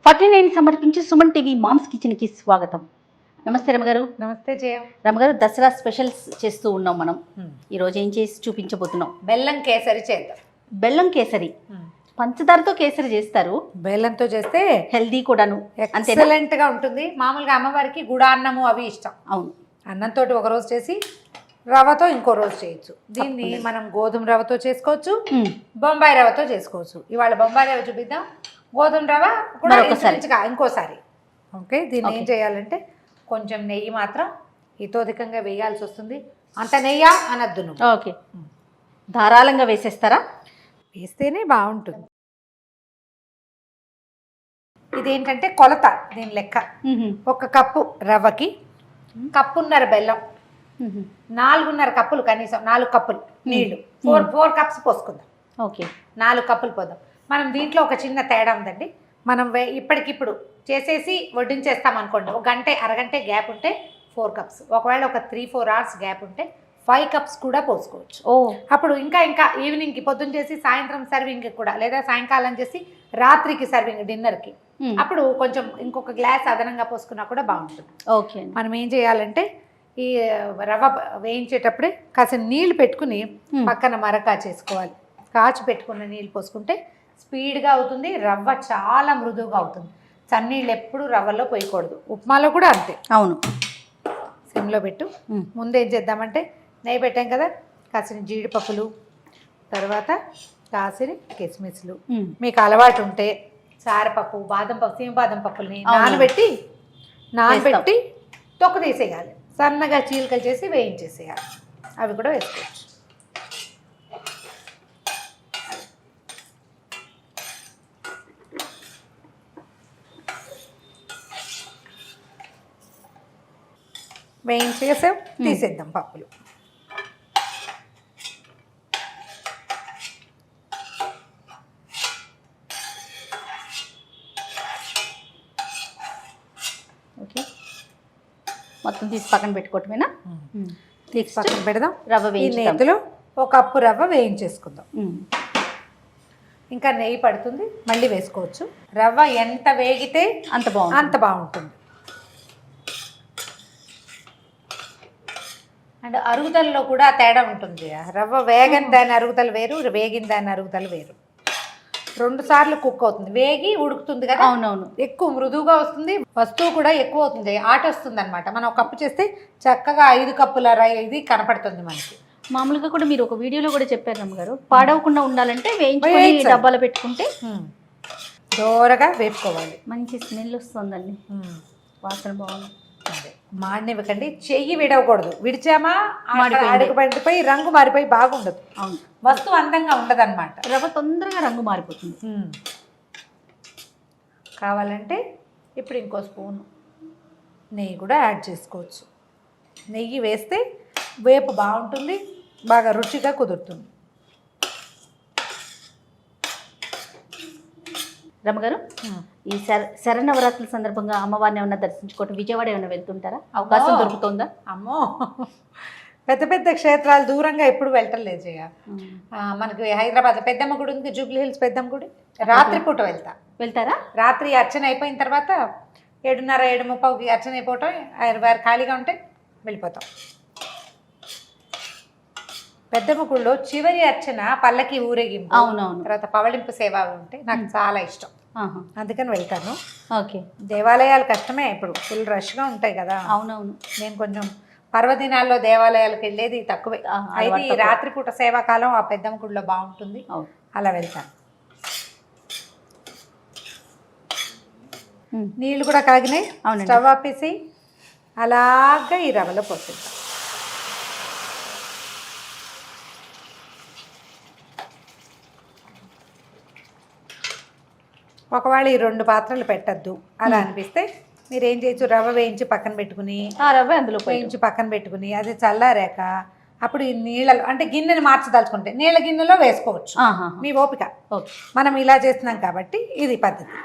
49 సమర్పించి Suman TV moms kitchen కి స్వాగతం. నమస్తే రమగారు. నమస్తే జయ. రమగారు, దసరా స్పెషల్స్ చేస్తూ ఉన్నాం మనం. ఈ రోజు ఏం చేసి చూపించబోతున్నాం? బెల్లం కేసరి చేద్దాం. బెల్లం కేసరి. పంచదారతో కేసరి చేస్తారు, బెల్లంతో చేస్తే హెల్దీ కూడాను. ఎక్సలెంట్ గా ఉంటుంది. మామూలుగా అమ్మవారికి గుడాన్నము అవి ఇష్టం. అవును, అన్నంతో ఒక రోజు చేసి రవ్వతో ఇంకో రోజు చేయొచ్చు. దీన్ని మనం గోధుమ రవ్వతో చేసుకోవచ్చు, బొంబాయి రవ్వతో చేసుకోవచ్చు. ఇవాళ బొంబాయి రవ్వ చూపిద్దాం, గోధుమ రవ్వ కూడా ఇంకోసారి. ఓకే, దీన్ని ఏం చేయాలంటే కొంచెం నెయ్యి మాత్రం హితోధికంగా వేయాల్సి వస్తుంది. అంత నెయ్యి అనద్దు నువ్వు. ఓకే, ధారాళంగా వేసేస్తారా? వేస్తేనే బాగుంటుంది. ఇదేంటంటే కొలత, దీని లెక్క 1 కప్పు రవ్వకి కప్పున్నర బెల్లం, 4.5 కప్పులు, కనీసం 4 కప్పులు నీళ్లు, 4 కప్స్ పోసుకుందాం. ఓకే, 4 కప్పులు పోదాం. మనం దీంట్లో ఒక చిన్న తేడా ఉందండి. మనం ఇప్పటికిప్పుడు చేసేసి వడ్డించేస్తాం అనుకోండి, ఒక గంట అరగంట గ్యాప్ ఉంటే 4 కప్స్, ఒకవేళ ఒక 3-4 అవర్స్ గ్యాప్ ఉంటే 5 కప్స్ కూడా పోసుకోవచ్చు. అప్పుడు ఇంకా ఈవినింగ్కి పొద్దున్న చేసి సాయంత్రం సర్వింగ్కి కూడా, లేదా సాయంకాలం చేసి రాత్రికి సర్వింగ్ డిన్నర్కి, అప్పుడు కొంచెం ఇంకొక గ్లాస్ అదనంగా పోసుకున్నా కూడా బాగుంటుంది. ఓకే, మనం ఏం చేయాలంటే ఈ రవ్వ వేయించేటప్పుడే కాస్త నీళ్లు పెట్టుకుని పక్కన మరకా చేసుకోవాలి. కాచి పెట్టుకున్న నీళ్ళు పోసుకుంటే స్పీడ్గా అవుతుంది, రవ్వ చాలా మృదువుగా అవుతుంది. చన్నీళ్ళు ఎప్పుడు రవ్వలో పోయకూడదు. ఉప్మాలో కూడా అంతే. అవును, సిమ్లో పెట్టు. ముందు ఏం చేద్దామంటే నెయ్యి పెట్టాం కదా, కాసిన జీడిపప్పులు, తర్వాత కాసిన కిస్మిస్లు, మీకు అలవాటు ఉంటే సారపప్పు, బాదం పప్పు, సీమబాదం పప్పుల్ని నానబెట్టి తొక్క తీసేయాలి, సన్నగా చీలికలు చేసి వేయించేసేయాలి. అవి కూడా వేసుకోవచ్చు. వేయించేసాం, తీసేద్దాం పప్పులు. ఓకే, మొత్తం తీసి పక్కన పెట్టుకోవటమేనా? తీసి పక్కన పెడదాం. రవ్వ వేయించి నేతిలో 1 కప్పు రవ్వ వేయించేసుకుందాం. ఇంకా నెయ్యి పడుతుంది, మళ్ళీ వేసుకోవచ్చు. రవ్వ ఎంత వేగితే అంత బాగుంటుంది. అండ్ అరుగుదలలో కూడా తేడా ఉంటుంది. రవ్వ వేగని దాని అరుగుదల వేరు, వేగిన దాని అరుగుదల వేరు. 2 సార్లు కుక్ అవుతుంది, వేగి ఉడుకుతుంది కదా. అవునవును, ఎక్కువ మృదువుగా వస్తుంది, వస్తువు కూడా ఎక్కువ అవుతుంది, ఆట వస్తుంది అనమాట. మనం 1 కప్పు చేస్తే చక్కగా 5 కప్పుల ఇది కనపడుతుంది మనకి. మామూలుగా కూడా మీరు ఒక వీడియోలో కూడా చెప్పారు రమ్మగారు, పాడవకుండా ఉండాలంటే వేయించుకొని డబ్బాలో పెట్టుకుంటే దోరగా వేపుకోవాలి. మంచి స్మెల్ వస్తుందండి, వాసన బాగుంది. మాడినివ్వకండి, చెయ్యి విడవకూడదు. విడిచామా అడుగు పడిపోయి రంగు మారిపోయి బాగుండదు. అవును, వస్తువు అందంగా ఉండదు అనమాట. రవ్వ తొందరగా రంగు మారిపోతుంది. కావాలంటే ఇప్పుడు ఇంకో స్పూను నెయ్యి కూడా యాడ్ చేసుకోవచ్చు. నెయ్యి వేస్తే వేపు బాగుంటుంది, బాగా రుచిగా కుదురుతుంది. రమ్మగారు, ఈ శరన్నవరాత్రుల సందర్భంగా అమ్మవారిని ఏమన్నా దర్శించుకోవటం, విజయవాడ ఏమైనా వెళ్తుంటారా? అవకాశం దొరుకుతుందా? అమ్మో, పెద్ద పెద్ద క్షేత్రాలు దూరంగా ఎప్పుడు వెళ్ళటం జయ. మనకి హైదరాబాద్ పెద్దమ్మ గుడి ఉంది, జూబ్లీ హిల్స్ పెద్దమ్మ గుడి. రాత్రిపూట వెళ్తారా? రాత్రి అర్చన అయిపోయిన తర్వాత 7:30, 7:30కి అర్చన అయిపోవటం, వారు ఖాళీగా ఉంటే వెళ్ళిపోతాం. పెద్దమ్మ గుడిలో చివరి అర్చన పల్లకి ఊరేగింపు, అవునవును, తర్వాత పవళింపు సేవ ఉంటే నాకు చాలా ఇష్టం, అందుకని వెళ్తాను. ఓకే, దేవాలయాలు కష్టమే, ఇప్పుడు ఫుల్ రష్గా ఉంటాయి కదా. అవునవును, నేను కొంచెం పర్వదినాల్లో దేవాలయాలకు వెళ్ళేది తక్కువే. అయితే ఈ రాత్రిపూట సేవాకాలం ఆ పెద్దమ్మ గుడిలో బాగుంటుంది, అలా వెళ్తాను. నీళ్ళు కూడా కాగినాయి, స్టవ్ ఆపేసి అలాగా ఈ రవ్వలో పోసేద్దాం. ఒకవేళ ఈ 2 పాత్రలు పెట్టద్దు అలా అనిపిస్తే మీరు ఏం చేయొచ్చు, రవ్వ వేయించి పక్కన పెట్టుకుని, రవ్వ అందులో వేయించి పక్కన పెట్టుకుని, అది చల్లారాక అప్పుడు ఈ నీళ్ళలో, అంటే గిన్నెని మార్చదలుచుకుంటే నీళ్ళ గిన్నెలో వేసుకోవచ్చు, మీ ఓపిక. మనం ఇలా చేస్తున్నాం కాబట్టి ఇది పద్ధతి.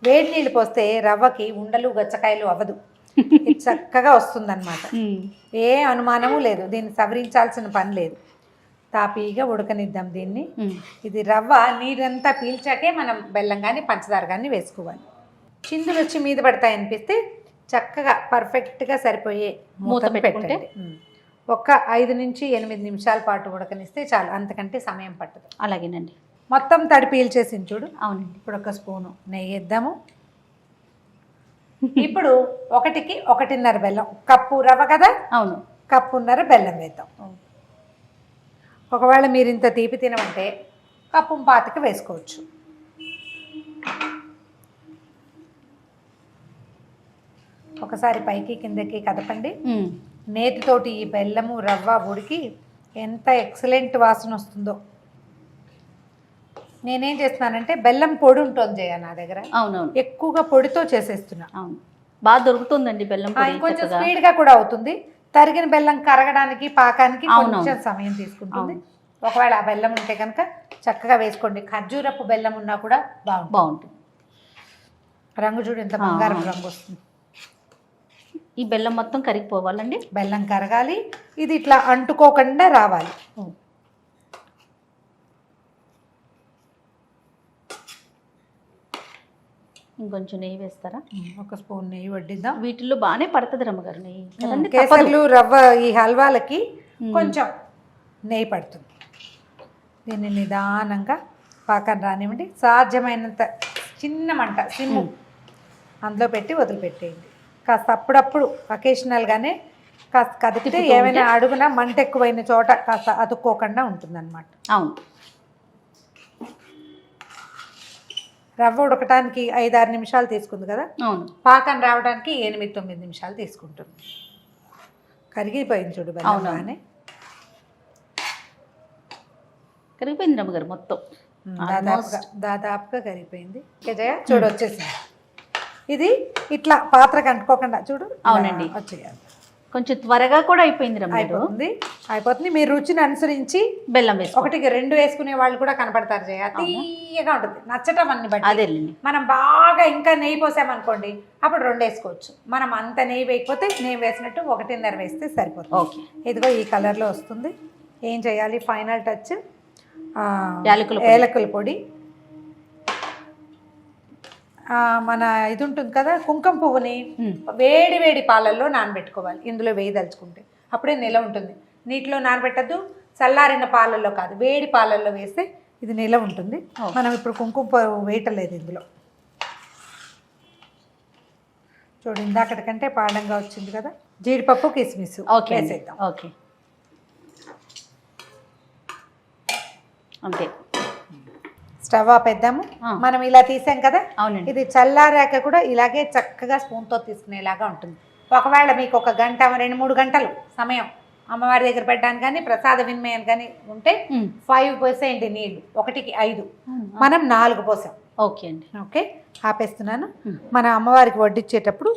వేడి నీళ్ళు పోస్తే రవ్వకి ఉండలు గచ్చకాయలు అవ్వదు, ఇది చక్కగా వస్తుందన్నమాట. ఏ అనుమానము లేదు, దీన్ని సవరించాల్సిన పని లేదు. తాపీగా ఉడకనిద్దాం దీన్ని. ఇది రవ్వ నీరంతా పీల్చాకే మనం బెల్లం కానీ పంచదార కానీ వేసుకోవాలి. చిందులు వచ్చి మీద పడతాయి అనిపిస్తే చక్కగా పర్ఫెక్ట్గా సరిపోయే మూత పెట్టుకుంటే ఒక 5 నుంచి 8 నిమిషాల పాటు ఉడకనిస్తే చాలు, అంతకంటే సమయం పట్టదు. అలాగేనండి. మొత్తం తడి పీల్చేసింది చూడు. అవునండి. ఇప్పుడు ఒక స్పూను నెయ్యి వేద్దాము. ఇప్పుడు 1కి 1.5 బెల్లం, కప్పు రవ్వ కదా, అవును, కప్పున్నర బెల్లం వేద్దాం. ఒకవేళ మీరు ఇంత తీపి తినమంటే కప్పు పాతికి వేసుకోవచ్చు. ఒకసారి పైకి కిందకి కదపండి. నేతితోటి ఈ బెల్లము రవ్వ ఉడికి ఎంత ఎక్సలెంట్ వాసన వస్తుందో. నేనేం చేస్తున్నానంటే బెల్లం పొడి ఉంటుంది జయ నా దగ్గర, అవునవును, ఎక్కువగా పొడితో చేసేస్తున్నా. అవును, బాగా దొరుకుతుందండి బెల్లం పొడి. కొంచెం స్పీడ్గా కూడా అవుతుంది. తరిగిన బెల్లం కరగడానికి పాకానికి కొంచెం సమయం తీసుకుంటుంది. ఒకవేళ ఆ బెల్లం ఉంటే కనుక చక్కగా వేసుకోండి. ఖర్జూరపు బెల్లం ఉన్నా కూడా బాగుంటుంది. రంగు చూడు ఎంత బంగారం రంగు వస్తుంది. ఈ బెల్లం మొత్తం కరిగిపోవాలండి. బెల్లం కరగాలి, ఇది ఇట్లా అంటుకోకుండా రావాలి. ఇంకొంచెం నెయ్యి వేస్తారా? ఒక స్పూన్ నెయ్యి వడ్డిద్దాం. వీటిల్లో బాగానే పడుతుంది రమ్మగారు నెయ్యి. కేసర్లు రవ్వ ఈ హల్వాలకి కొంచెం నెయ్యి పడుతుంది. దీన్ని నిదానంగా పాకం రానివ్వండి. సాధ్యమైనంత చిన్న మంట సిమ్ము అందులో పెట్టి వదిలిపెట్టేయండి. కాస్త అప్పుడప్పుడు అకేషనల్గానే కాస్త కదిపితే ఏమైనా అడుగున మంట ఎక్కువైన చోట కాస్త అతుక్కోకుండా ఉంటుందన్నమాట. అవును, రవ్వ ఉడకటానికి 5-6 నిమిషాలు తీసుకుంది కదా, అవును, పాకం రావడానికి 8-9 నిమిషాలు తీసుకుంటుంది. కరిగిపోయింది చూడు బెల్లం, కరిగిపోయింది రమ్మగారు మొత్తం. దాదాపుగా కరిగిపోయింది. జయ చూడు వచ్చేసింది. ఇది ఇట్లా పాత్రకు అంటుకోకుండా చూడు. అవునండి, వచ్చేయాలి. కొంచెం త్వరగా కూడా అయిపోయింది రమ్మగారు. అయిపోతుంది. మీరు రుచిని అనుసరించి బెల్లం వేసి 1కి 2 వేసుకునే వాళ్ళు కూడా కనపడతారు జయ. తీయగా ఉంటుంది, నచ్చటం అన్ని బట్టి. అదేలేండి. మనం బాగా ఇంకా నెయ్యి పోసామనుకోండి అప్పుడు 2 వేసుకోవచ్చు. మనం అంత నెయ్యి వేయకపోతే నెయ్యి వేసినట్టు 1.5 వేస్తే సరిపోతుంది. ఓకే, ఇదిగో ఈ కలర్లో వస్తుంది. ఏం చేయాలి? ఫైనల్ టచ్ ఏలకుల పొడి. మన ఇది ఉంటుంది కదా కుంకుమ పువ్వుని వేడి వేడి పాలల్లో నానబెట్టుకోవాలి. ఇందులో వేయదలుచుకుంటే అప్పుడే నిలవ ఉంటుంది. నీటిలో నానబెట్టద్దు, చల్లారిన పాలల్లో కాదు, వేడి పాలల్లో వేస్తే ఇది నిలవ ఉంటుంది. మనం ఇప్పుడు కుంకుమ పువ్వు వేయటలేదు ఇందులో. చూడు ఇందాకటి కంటే పాడంగా వచ్చింది కదా. జీడిపప్పు కిస్మిస్ వేసేద్దాం. ఓకే, అంతే. స్టవ్ ఆపేద్దాము. మనం ఇలా తీసాం కదా, అవునండి. ఇది చల్లారాక కూడా ఇలాగే చక్కగా స్పూన్తో తీసుకునేలాగా ఉంటుంది. ఒకవేళ మీకు 1 గంట 2-3 గంటలు సమయం అమ్మవారి దగ్గర పెట్టడానికి కానీ ప్రసాద వినిమయం కానీ ఉంటే 5 పోసేయండి నీళ్ళు. 1కి 5, మనం 4 పోసాం. ఓకే అండి. ఓకే, ఆపేస్తున్నాను. మన అమ్మవారికి వడ్డించేటప్పుడు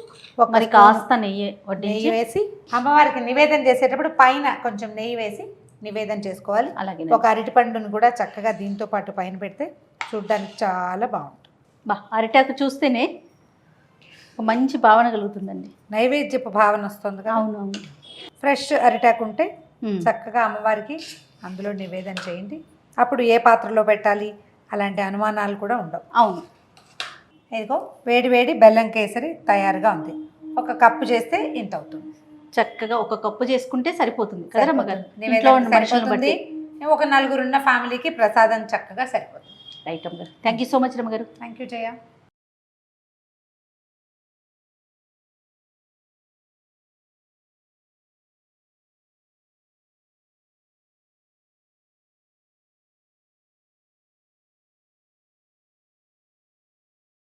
మరి కాస్త నెయ్యి వేసి అమ్మవారికి నివేదన చేసేటప్పుడు పైన కొంచెం నెయ్యి వేసి నివేదన చేసుకోవాలి. అలాగే ఒక అరటిపండును కూడా చక్కగా దీంతో పాటు పైన పెడితే చూడడానికి చాలా బాగుంటుంది. అరిటాకు చూస్తేనే ఒక మంచి భావన కలుగుతుందండి. నైవేద్యపు భావన వస్తుంది కదా. అవునవును. ఫ్రెష్ అరిటాకు ఉంటే చక్కగా అమ్మవారికి అందులో నివేదన చేయండి. అప్పుడు ఏ పాత్రలో పెట్టాలి అలాంటి అనుమానాలు కూడా ఉండవు. అవును. ఇదిగో వేడి వేడి బెల్లం కేసరి తయారుగా ఉంది. 1 కప్పు చేస్తే ఇంత అవుతుంది. చక్కగా 1 కప్పు చేసుకుంటే సరిపోతుంది కదా రమ్మగారు. ఒక 4 ఉన్న ఫ్యామిలీకి ప్రసాదం చక్కగా సరిపోతుంది. రైట్ అమ్మగారు. థ్యాంక్ యూ సో మచ్ రమ్మగారు. Thank you Jaya.